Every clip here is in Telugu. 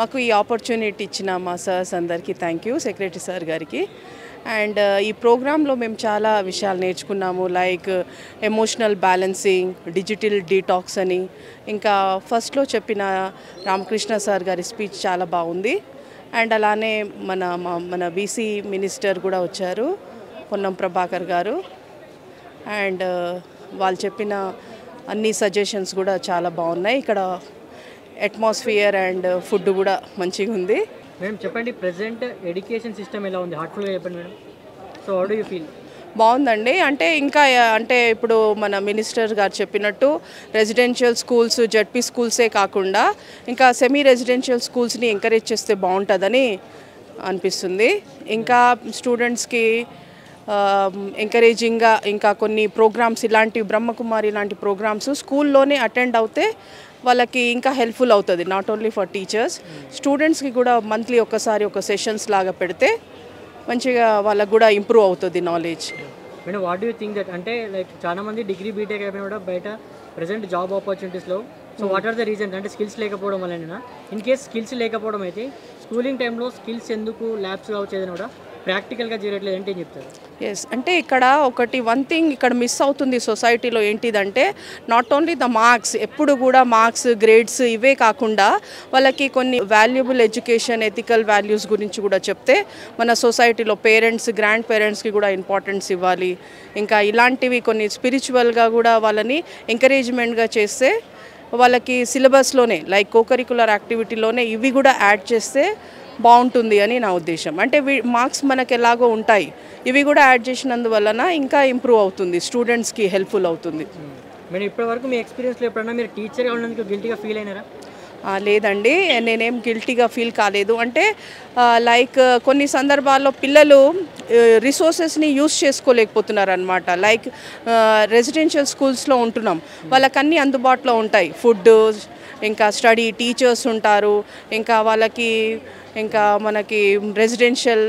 మాకు ఈ ఆపర్చునిటీ ఇచ్చిన మా సర్స్ అందరికీ థ్యాంక్ యూ, సెక్రటరీ సార్ గారికి. అండ్ ఈ ప్రోగ్రాంలో మేము చాలా విషయాలు నేర్చుకున్నాము, like emotional balancing, digital detox అని. ఇంకా ఫస్ట్లో చెప్పిన రామకృష్ణ సార్ గారి స్పీచ్ చాలా బాగుంది. అండ్ అలానే మన బీసీ మినిస్టర్ కూడా వచ్చారు, పొన్నం ప్రభాకర్ గారు. అండ్ వాళ్ళు చెప్పిన అన్ని సజెషన్స్ కూడా చాలా బాగున్నాయి. ఇక్కడ అట్మాస్ఫియర్ అండ్ ఫుడ్ కూడా మంచిగా ఉంది. మేడం చెప్పండి, ప్రెజెంట్ ఎడ్యుకేషన్ సిస్టమ్ ఎలా ఉంది? హార్ట్ఫుల్గా చెప్పండి madam. So how do you feel? బాగుందండి. అంటే ఇప్పుడు మన మినిస్టర్ గారు చెప్పినట్టు రెసిడెన్షియల్ స్కూల్స్, జడ్పీ స్కూల్సే కాకుండా ఇంకా సెమీ రెసిడెన్షియల్ స్కూల్స్ని ఎంకరేజ్ చేస్తే బాగుంటుందని అనిపిస్తుంది. ఇంకా స్టూడెంట్స్కి ఎంకరేజింగ్గా ఇంకా కొన్ని ప్రోగ్రామ్స్, ఇలాంటి బ్రహ్మకుమారి ఇలాంటి ప్రోగ్రామ్స్ స్కూల్లోనే అటెండ్ అవుతే వాళ్ళకి ఇంకా హెల్ప్ఫుల్ అవుతుంది. నాట్ ఓన్లీ ఫర్ టీచర్స్, స్టూడెంట్స్కి కూడా మంత్లీ ఒకసారి ఒక సెషన్స్ లాగా పెడితే మంచిగా వాళ్ళకు కూడా ఇంప్రూవ్ అవుతుంది knowledge. Madam what do you think that, అంటే లైక్ చాలా మంది డిగ్రీ బీటెక్ అయిపోయినా కూడా బయట ప్రజెంట్ జాబ్ ఆపర్చునిటీస్లో, so what are the reasons? అంటే స్కిల్స్ లేకపోవడం వల్లనేనా? ఇన్ కేస్ స్కిల్స్ లేకపోవడం అయితే స్కూలింగ్ టైంలో స్కిల్స్ ఎందుకు ల్యాబ్స్ కావచ్చు ఏదైనా కూడా ప్రాక్టికల్గా చేయట్లేదు అంటే ఏం చెప్తారు? ఎస్, అంటే ఇక్కడ వన్ థింగ్ ఇక్కడ మిస్ అవుతుంది సొసైటీలో ఏంటిదంటే, నాట్ ఓన్లీ ద మార్క్స్, ఎప్పుడు కూడా మార్క్స్, గ్రేడ్స్ ఇవే కాకుండా వాళ్ళకి కొన్ని వాల్యుబుల్ ఎడ్యుకేషన్, ఎథికల్ వాల్యూస్ గురించి కూడా చెప్తే మన సొసైటీలో పేరెంట్స్, గ్రాండ్ పేరెంట్స్కి కూడా ఇంపార్టెన్స్ ఇవ్వాలి. ఇంకా ఇలాంటివి కొన్ని స్పిరిచువల్గా కూడా వాళ్ళని ఎంకరేజ్మెంట్గా చేస్తే వాళ్ళకి సిలబస్లోనే లైక్ కోకరికులర్ యాక్టివిటీలోనే ఇవి కూడా యాడ్ చేస్తే బాగుంటుంది అని నా ఉద్దేశం. అంటే మార్క్స్ మనకు ఎలాగో ఉంటాయి, ఇవి కూడా యాడ్ చేసినందువలన ఇంకా ఇంప్రూవ్ అవుతుంది, స్టూడెంట్స్కి హెల్ప్ఫుల్ అవుతుంది. మేడం ఇప్పటివరకు మీ ఎక్స్పీరియన్స్లో ఎప్పుడన్నా మీరు టీచర్గా ఉండడానికి గిల్టీగా ఫీల్ అయినారా? లేదండి, నేనేం గిల్టీగా ఫీల్ కాలేదు. అంటే లైక్ కొన్ని సందర్భాల్లో పిల్లలు రిసోర్సెస్ని యూస్ చేసుకోలేకపోతున్నారు అనమాట. లైక్ రెసిడెన్షియల్ స్కూల్స్లో ఉంటున్నాం, వాళ్ళకన్నీ అందుబాటులో ఉంటాయి, ఫుడ్, ఇంకా స్టడీ, టీచర్స్ ఉంటారు, ఇంకా వాళ్ళకి ఇంకా మనకి రెసిడెన్షియల్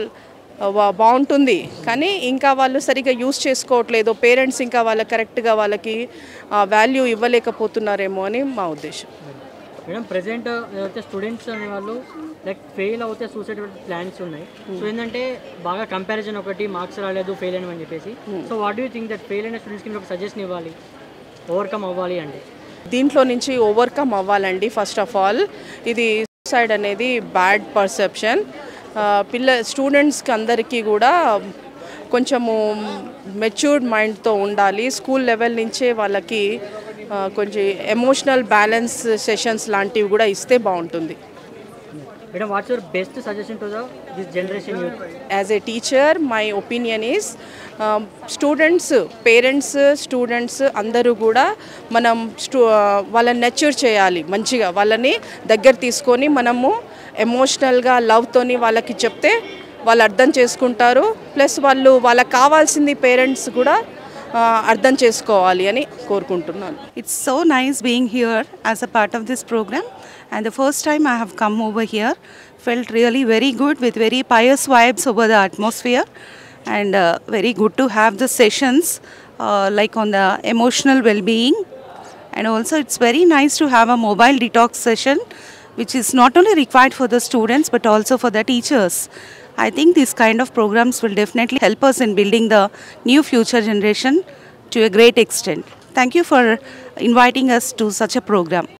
బాగుంటుంది. కానీ ఇంకా వాళ్ళు సరిగ్గా యూస్ చేసుకోవట్లేదు, పేరెంట్స్ ఇంకా వాళ్ళకి కరెక్ట్గా వాళ్ళకి వాల్యూ ఇవ్వలేకపోతున్నారేమో అని మా ఉద్దేశం. మేడం ప్రజెంట్ ఏదైతే స్టూడెంట్స్ అనే వాళ్ళు లైక్ ఫెయిల్ అవుతే సూసైడ్ ప్లాన్స్ ఉన్నాయి. సో ఏంటంటే బాగా కంపారిజన్, ఒకటి మార్క్స్ రాలేదు, ఫెయిల్ అయినామని చెప్పేసి. So what do you think that fail అయిన స్టూడెంట్స్కి మీరు ఒక సజెషన్ ఇవ్వాలి, ఓవర్కమ్ అవ్వాలి అంటే? దీంట్లో నుంచి ఓవర్కమ్ అవ్వాలండి. ఫస్ట్ ఆఫ్ ఆల్ ఇది సూసైడ్ అనేది బ్యాడ్ పర్సెప్షన్. స్టూడెంట్స్కి అందరికీ కూడా కొంచెము మెచ్యూర్డ్ మైండ్తో ఉండాలి. స్కూల్ లెవెల్ నుంచే వాళ్ళకి కొంచెం ఎమోషనల్ బ్యాలెన్స్ సెషన్స్ లాంటివి కూడా ఇస్తే బాగుంటుంది. Madam what's your best suggestion to this generation youth? As a teacher my opinion is students, parents, students అందరూ కూడా మనం వాళ్ళని నర్చర్ చేయాలి, మంచిగా వాళ్ళని దగ్గర తీసుకొని మనము ఎమోషనల్గా లవ్తోని వాళ్ళకి చెప్తే వాళ్ళు అర్థం చేసుకుంటారు. ప్లస్ వాళ్ళకి కావాల్సింది పేరెంట్స్ కూడా అర్థం చేసుకోవాలి అని కోరుకుంటున్నాను. It's so nice being here as a part of this program, and the first time I have come over here felt really very good, with very pious vibes over the atmosphere, and very good to have the sessions like on the emotional well-being. And also it's very nice to have a mobile detox session which is not only required for the students but also for the teachers. I think these kind of programs will definitely help us in building the new future generation to a great extent. Thank you for inviting us to such a program.